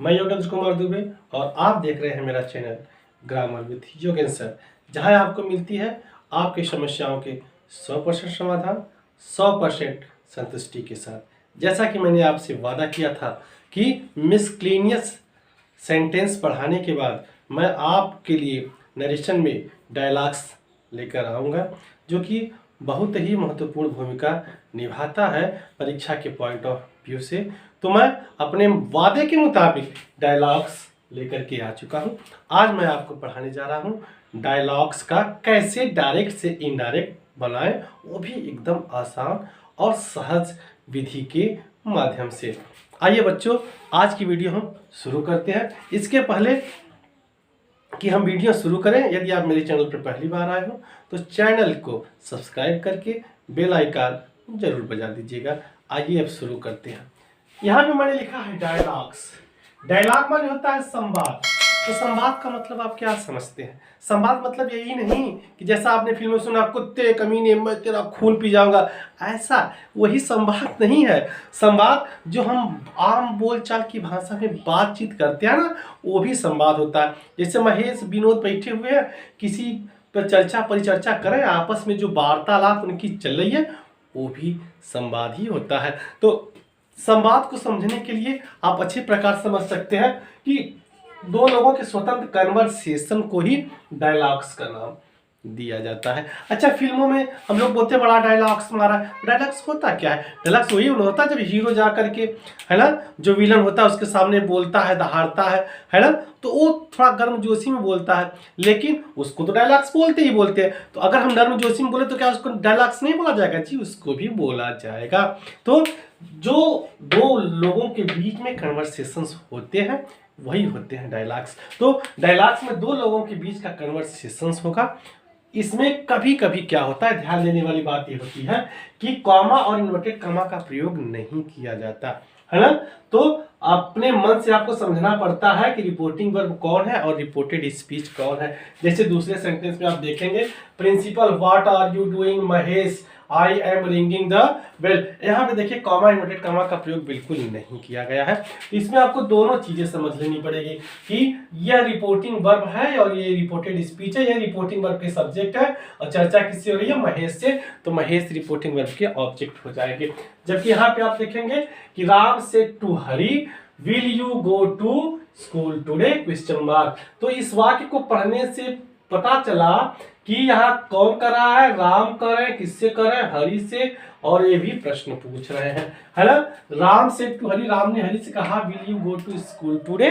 मैं योगेंद्र कुमार दुबे और आप देख रहे हैं मेरा channel grammar with Yogendra sir, जहां आपको मिलती है आपकी समस्याओं के 100% समाधान 100% संतुष्टि के साथ। जैसा कि मैंने आपसे वादा किया था कि मिसक्लेनियस सेंटेंस पढ़ाने के बाद मैं आपके लिए नरेशन में डायलॉग्स लेकर आऊँगा, जो कि बहुत ही महत्वपूर्ण भूमिका निभाता है परीक्षा के पॉइंट ऑफ व्यू से। तो मैं अपने वादे के मुताबिक डायलॉग्स लेकर के आ चुका हूँ। आज मैं आपको पढ़ाने जा रहा हूँ डायलॉग्स का कैसे डायरेक्ट से इनडायरेक्ट बनाएं, वो भी एकदम आसान और सहज विधि के माध्यम से। आइए बच्चों, आज की वीडियो हम शुरू करते हैं। इसके पहले कि हम वीडियो शुरू करें, यदि आप मेरे चैनल पर पहली बार आए हो तो चैनल को सब्सक्राइब करके बेल आइकन जरूर बजा दीजिएगा। आइए अब शुरू करते हैं। यहाँ पे मैंने लिखा है डायलॉग्स। डायलॉग माने होता है संवाद। तो संवाद का मतलब आप क्या समझते हैं? संवाद मतलब यही नहीं कि जैसा आपने फिल्म में सुना, कुत्ते कमीने मैं तेरा खून पी जाऊंगा, ऐसा वही संवाद नहीं है। संवाद जो हम आम बोलचाल की भाषा में बातचीत करते हैं ना, वो भी संवाद होता है। जैसे महेश विनोद बैठे हुए हैं, किसी पर चर्चा परिचर्चा करें, आपस में जो वार्तालाप उनकी चल रही है, वो भी संवाद ही होता है। तो संवाद को समझने के लिए आप अच्छे प्रकार समझ सकते हैं कि दो लोगों के स्वतंत्र कन्वर्सेशन को ही डायलॉग्स का नाम दिया जाता है। अच्छा, फिल्मों में हम लोग बोलते हैं बड़ा डायलॉग्स मारा। डायलॉग्स होता क्या है? डायलॉग्स वही होता है जब हीरो जा करके, है ना, जो विलन होता है उसके सामने बोलता है, दहाड़ता है ना, तो वो थोड़ा गर्मजोशी में बोलता है, लेकिन उसको तो डायलॉग्स बोलते ही बोलते हैं। तो अगर हम गर्मजोशी में बोले तो क्या उसको डायलॉग्स नहीं बोला जाएगा? जी, उसको भी बोला जाएगा। तो जो दो लोगों के बीच में कन्वर्सेशंस होते हैं वही होते हैं डायलॉग्स। तो डायलॉग्स में दो लोगों के बीच का कन्वर्सेशंस होगा। इसमें कभी कभी क्या होता है, ध्यान देने वाली बात ये होती है कि कॉमा और इन्वर्टेड कॉमा का प्रयोग नहीं किया जाता है ना। तो अपने मन से आपको समझना पड़ता है कि रिपोर्टिंग वर्ब कौन है और रिपोर्टेड स्पीच कौन है। जैसे दूसरे सेंटेंस में आप देखेंगे, principal what are you doing Mahesh, I am ringing the bell. यहाँ पे देखिए कॉमा इन्वर्टेड कॉमा का प्रयोग बिल्कुल नहीं किया गया है। इसमें आपको दोनों चीजें समझ लेनी पड़ेगी कि यह रिपोर्टिंग वर्ब है और ये रिपोर्टेड स्पीच है। यह रिपोर्टिंग वर्ब के सब्जेक्ट है और चर्चा किससे हो रही है? महेश से। तो महेश रिपोर्टिंग वर्ब के ऑब्जेक्ट हो जाएंगे। जबकि यहाँ पे आप देखेंगे कि Ram said to Hari, will you go to school today question mark. तो इस वाक्य को पढ़ने से पता चला कि यहाँ कौन कर रहा है? राम कर रहे हैं। किससे कर रहे हैं? हरि से। और ये भी प्रश्न पूछ रहे हैं, है ना। राम सेड टू हरि, राम ने हरि से कहा will you go to school today,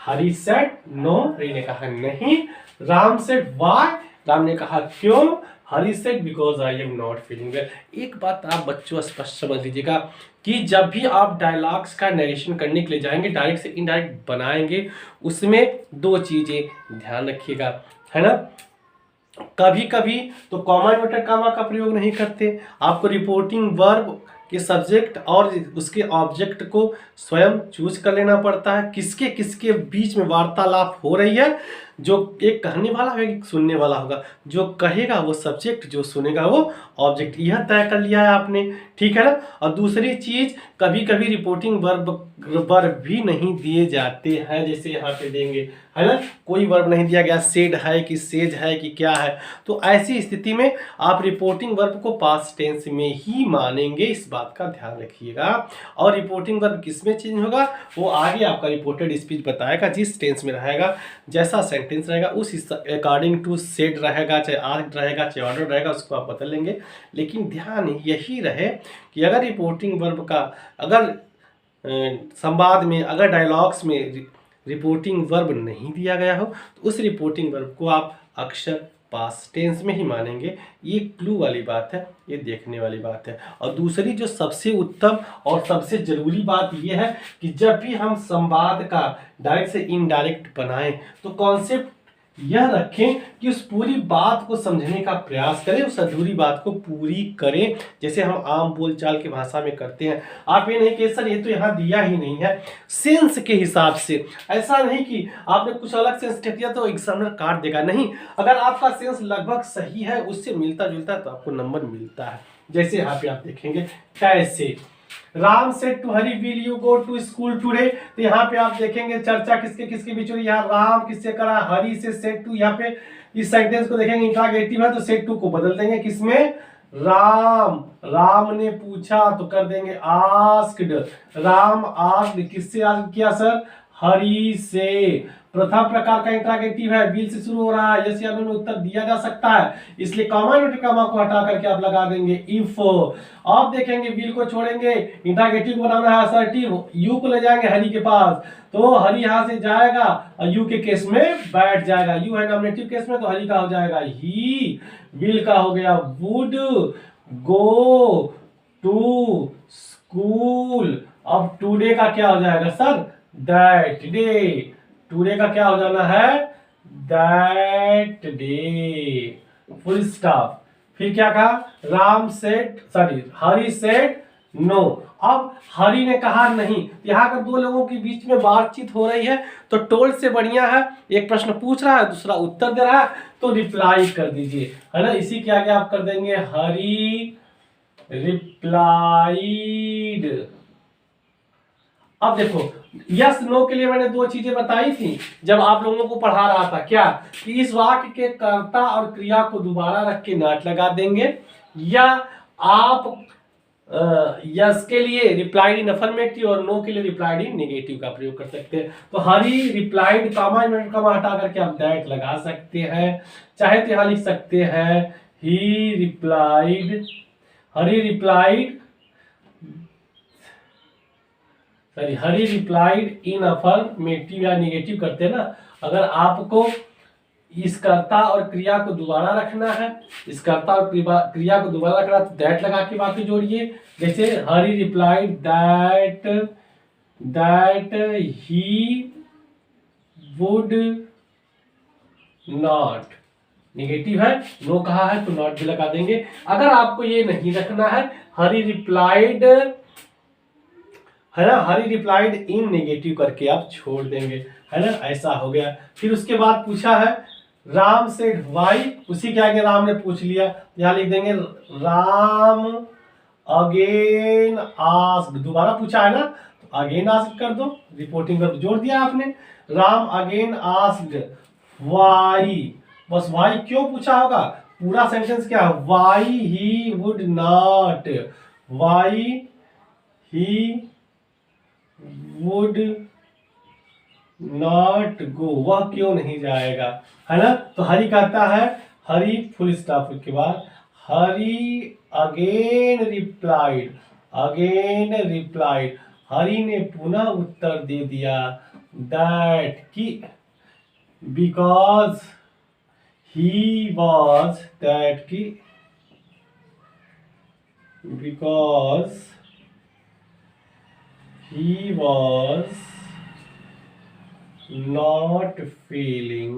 Hari said no, Hari ने कहा नहीं। राम सेड व्हाई, राम ने कहा क्यों, Hari said because I am not feeling well. एक बात आप बच्चों स्पष्ट समझ लीजिएगा कि जब भी आप डायलॉग्स का नरेशन करने के लिए जाएंगे, डायरेक्ट से इनडायरेक्ट बनाएंगे, उसमें दो चीजें ध्यान रखिएगा, है ना। कभी कभी तो कॉमा इन्वर्टेड कॉमा का प्रयोग नहीं करते। आपको रिपोर्टिंग वर्ब के सब्जेक्ट और उसके ऑब्जेक्ट को स्वयं चूज कर लेना पड़ता है। किसके किसके बीच में वार्तालाप हो रही है, जो एक कहने वाला होगा, एक सुनने वाला होगा। जो कहेगा वो सब्जेक्ट, जो सुनेगा वो ऑब्जेक्ट। यह तय कर लिया है आपने, ठीक है ना। और दूसरी चीज, कभी कभी रिपोर्टिंग वर्ब भी नहीं दिए जाते हैं, जैसे यहाँ पे देंगे, है ना, कोई वर्ब नहीं दिया गया, सेड है कि सेज है कि क्या है। तो ऐसी स्थिति में आप रिपोर्टिंग वर्ब को पास्ट टेंस में ही मानेंगे, इस बात का ध्यान रखिएगा। और रिपोर्टिंग वर्ब किस में चेंज होगा वो आगे आपका रिपोर्टेड स्पीच बताएगा। जिस टेंस में रहेगा, जैसा सेंटेंस रहेगा उस अकॉर्डिंग टू सेड रहेगा, चाहे आस्क्ड रहेगा, चाहे ऑर्डर रहेगा, उसको आप बदल लेंगे। लेकिन ध्यान यही रहे कि अगर रिपोर्टिंग वर्ब का, अगर संवाद में, अगर डायलॉग्स में रिपोर्टिंग वर्ब नहीं दिया गया हो तो उस रिपोर्टिंग वर्ब को आप अक्सर पास्ट टेंस में ही मानेंगे। ये क्लू वाली बात है, ये देखने वाली बात है। और दूसरी जो सबसे उत्तम और सबसे जरूरी बात ये है कि जब भी हम संवाद का डायरेक्ट से इनडायरेक्ट बनाएं तो कॉन्सेप्ट यह रखें कि उस पूरी बात को समझने का प्रयास करें, उस अधूरी बात को पूरी करें, जैसे हम आम बोलचाल की भाषा में करते हैं। आप ये नहीं कि सर ये तो यहाँ दिया ही नहीं है, सेंस के हिसाब से। ऐसा नहीं कि आपने कुछ अलग सेंस दिया तो एग्जामिनर काट देगा, नहीं। अगर आपका सेंस लगभग सही है, उससे मिलता जुलता है, तो आपको नंबर मिलता है। जैसे यहाँ पे आप देखेंगे कैसे, Ram said to Hari will you go to school today. तो यहाँ पे आप देखेंगे चर्चा किसके किसके बीच हो रही है। यहाँ राम किससे करा, हरी से। सेड टू, यहाँ पे इस सेंटेंस को देखेंगे इंट्रोगेटिव है तो सेड टू को बदल देंगे किसमें, राम। राम ने पूछा तो कर देंगे आस्क्ड। राम आस्क्ड, किससे आस्क्ड किया सर, हरी से। प्रथम प्रकार का इंट्रोगेटिव है, विल से शुरू हो रहा है, यस या नो में उत्तर दिया जा सकता है, इसलिए कॉमा इन्वर्टेड कॉमा को हटा करके आप लगा देंगे इफ। आप देखेंगे विल को छोड़ेंगे, इंट्रोगेटिव बनाना है असर्टिव, यू को ले जाएंगे हरी के पास, तो हरी यहां से जाएगा और यू के केस में बैठ जाएगा। यू है नॉमिनेटिव केस में तो हरी का हो जाएगा ही, विल का हो गया वुड गो टू स्कूल। अब टुडे का क्या हो जाएगा सर, दैट डे। टुडे का क्या हो जाना है, दैट डे, फुल स्टॉप। फिर क्या कहा, राम सेड, सॉरी हरी सेड नो। अब हरी ने कहा नहीं, यहाँ पर दो लोगों के बीच में बातचीत हो रही है तो टोल्ड से बढ़िया है, एक प्रश्न पूछ रहा है दूसरा उत्तर दे रहा है तो रिप्लाई कर दीजिए, है ना। इसी के आगे आप कर देंगे हरी रिप्लाइड। अब देखो यस नो के लिए मैंने दो चीजें बताई थी जब आप लोगों को पढ़ा रहा था, क्या कि इस वाक्य के कर्ता और क्रिया को दोबारा रख के नॉट लगा देंगे, या आप यस के लिए रिप्लाइड इन अफर्मेटिव और नो के लिए रिप्लाइड इन नेगेटिव का प्रयोग कर सकते हैं। तो हरी रिप्लाइड कॉमा हटा करके आप दैट लगा सकते हैं, चाहे तो यहां लिख सकते हैं ही replied, Hari replied, sorry Hari replied in affirmative या नेगेटिव करते हैं ना। अगर आपको इस कर्ता और क्रिया को दोबारा रखना है, इस कर्ता और क्रिया को दोबारा रखना तो दैट लगा के बाकी जोड़िए। जैसे Hari replied that he would not, negative है, नो कहा है तो नॉट भी लगा देंगे। अगर आपको ये नहीं रखना है, हरी रिप्लाइड, है ना, हरी रिप्लाइड इन नेगेटिव करके आप छोड़ देंगे, है ना, ऐसा हो गया। फिर उसके बाद पूछा है राम सेड वाई, उसी के आगे राम ने पूछ लिया, यहां लिख देंगे राम अगेन आस्क्ड, दोबारा पूछा है ना तो अगेन आस्क्ड कर दो, रिपोर्टिंग वर्ब जोड़ दिया आपने। राम अगेन आस्क्ड वाई, बस वाई क्यों पूछा होगा, पूरा सेंटेंस क्या है, why he would not, why he would not go, वह क्यों नहीं जाएगा, है ना। तो हरी कहता है, हरी फुल स्टॉप के बाद हरी अगेन रिप्लाइड, अगेन रिप्लाइड, हरी ने पुनः उत्तर दे दिया दैट की बिकॉज ही वॉज, दैट की because he was not feeling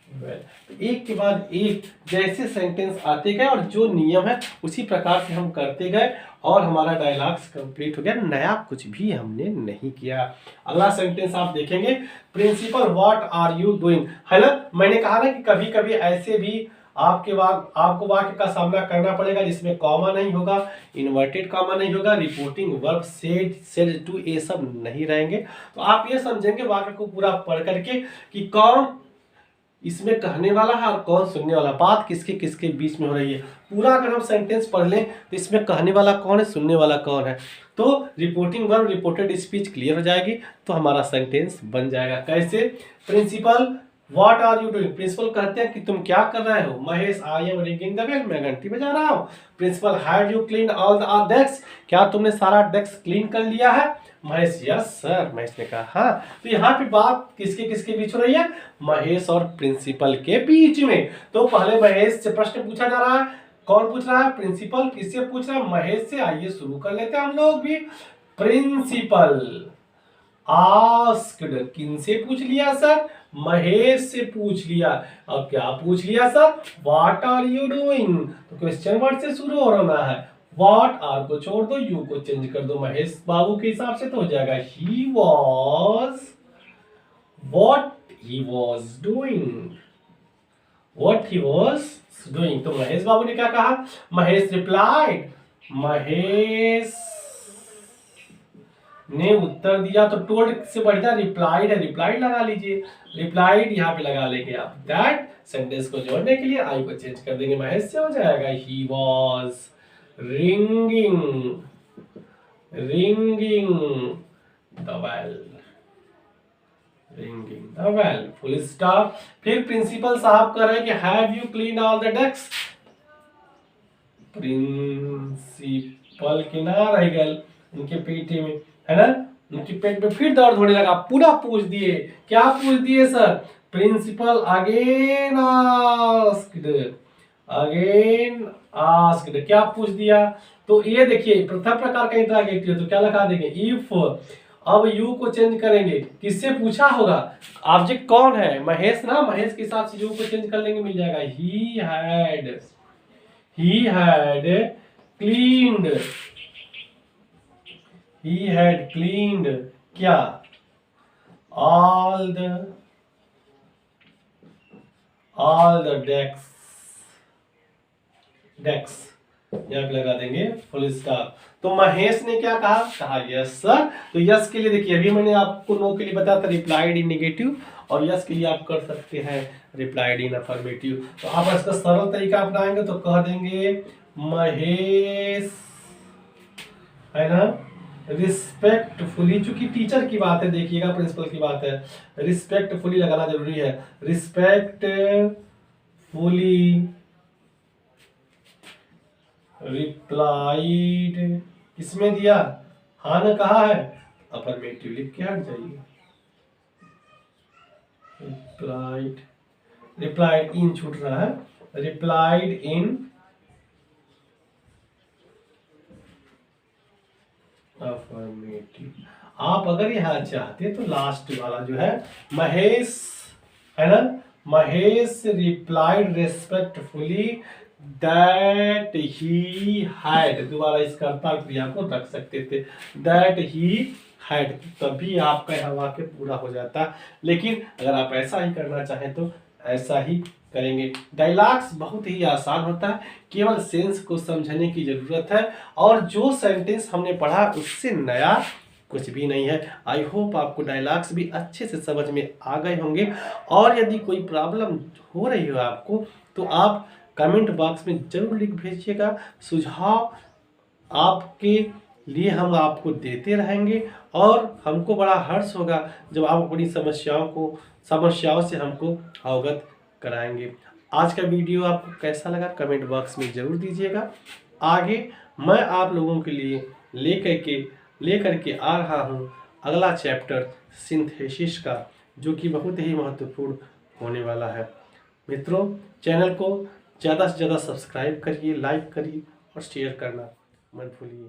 well। एक के बाद एक जैसे सेंटेंस आते गए और जो नियम है उसी प्रकार से हम करते गए और हमारा डायलॉग्स कंप्लीट हो गया, नया कुछ भी हमने नहीं किया। अगला सेंटेंस आप देखेंगे, principal what are you doing, है ना। मैंने कहा ना कि कभी कभी ऐसे भी आपको वाक्य का सामना करना पड़ेगा जिसमें कॉमा नहीं होगा, इन्वर्टेड कॉमा नहीं होगा, reporting verb said, said to, ये सब नहीं रहेंगे। तो आप ये समझेंगे वाक्य को पूरा पढ़ करके कि कौन इसमें कहने वाला है और कौन सुनने वाला, बात किसके किसके बीच में हो रही है। पूरा अगर हम सेंटेंस पढ़ लें तो इसमें कहने वाला कौन है, सुनने वाला कौन है, तो reporting verb reported speech clear हो जाएगी तो हमारा सेंटेंस बन जाएगा। कैसे, principal what are you doing, principal कहते हैं कि तुम क्या कर रहे हो, Mahesh I am ringing the bell, मैं घंटी बजा रहा हूँ। Principal have you clean all the desk, क्या तुमने सारा डेस्क क्लीन कर लिया है, महेश यस सर, महेश ने कहा हाँ। तो यहाँ पे बात किसके किसके बीच हो रही है, महेश और प्रिंसिपल के बीच में। तो पहले महेश से प्रश्न पूछा जा रहा है, कौन पूछ रहा है, प्रिंसिपल, किससे पूछ रहा है, महेश से। आइए शुरू कर लेते हैं हम लोग भी। प्रिंसिपल आस्क्ड, किनसे पूछ लिया सर, महेश से पूछ लिया। अब क्या पूछ लिया sir, what are you doing, तो क्वेश्चन वर्ड से शुरू होना है, व्हाट आर को छोड़ दो, यू को चेंज कर दो महेश बाबू के हिसाब से, तो हो जाएगा he was, what he was doing, what he was doing. तो महेश बाबू ने क्या कहा, महेश रिप्लाइड महेश ने उत्तर दिया, तो टोल्ड से बढ़िया रिप्लाइड है, रिप्लाइड लगा लीजिए, रिप्लाइड यहाँ पे लगा लेंगे आप। दैट सेंटेंस को जोड़ने के लिए आई को चेंज कर देंगे, महेश से हो जाएगा he was ringing the bell, ringing the bell, full stop. फिर प्रिंसिपल साहब कह रहे हैं कि have you clean all the desk, principal के ना रह गए उनके पेटे में, है ना, उनके पेट में फिर दर्द होने लगा, पूरा पूछ दिए, क्या पूछ दिए सर? प्रिंसिपल अगेन आस्क्ड, क्या पूछ दिया? तो ये देखिए प्रथम प्रकार का इंटरॉगेटिव, तो क्या लगा देंगे इफ। अब यू को चेंज करेंगे, किससे पूछा होगा? ऑब्जेक्ट कौन है? महेश ना, महेश के हिसाब से यू को चेंज कर लेंगे, मिल जाएगा ही had cleaned क्या? all the decks यहाँ पे लगा देंगे फुल स्टॉप। तो महेश ने क्या कहा यस सर। तो यस के लिए देखिए अभी मैंने आपको नो के लिए बताया था रिप्लाइड इन नेगेटिव, और यस के लिए आप कर सकते हैं रिप्लाइड इन अफर्मेटिव। तो आप इसका सरल तरीका अपनाएंगे तो कह देंगे महेश, है ना, रिस्पेक्टफुली, चूंकि टीचर की बात है, देखिएगा प्रिंसिपल की बात है, रिस्पेक्टफुली लगाना जरूरी है, रिस्पेक्टफुली रिप्लाइड, किसमें दिया? हाँ ने कहा है, अफर्मेटिव लिख के हट जाइए, रिप्लाइड इन छूट रहा है, रिप्लाइड इन अफर्मेटिव। आप अगर यहाँ चाहते तो लास्ट वाला जो है महेश, है ना, Mahesh replied respectfully that he had, दोबारा इस कर्ता क्रिया को रख सकते थे, दैट ही हैड, तभी आपका यह वाक्य पूरा हो जाता। लेकिन अगर आप ऐसा ही करना चाहें तो ऐसा ही करेंगे। डायलॉग्स बहुत ही आसान होता है, केवल सेंस को समझने की जरूरत है, और जो सेंटेंस हमने पढ़ा उससे नया कुछ भी नहीं है। आई होप आपको डायलॉग्स भी अच्छे से समझ में आ गए होंगे, और यदि कोई प्रॉब्लम हो रही हो आपको तो आप कमेंट बॉक्स में जरूर लिख भेजिएगा, सुझाव आपके लिए हम आपको देते रहेंगे, और हमको बड़ा हर्ष होगा जब आप अपनी समस्याओं से हमको अवगत कराएंगे। आज का वीडियो आपको कैसा लगा कमेंट बॉक्स में जरूर दीजिएगा। आगे मैं आप लोगों के लिए लेकर के आ रहा हूँ अगला चैप्टर सिंथेसिस का, जो कि बहुत ही महत्वपूर्ण होने वाला है। मित्रों, चैनल को ज़्यादा से ज़्यादा सब्सक्राइब करिए, लाइक करिए और शेयर करना मत भूलिए।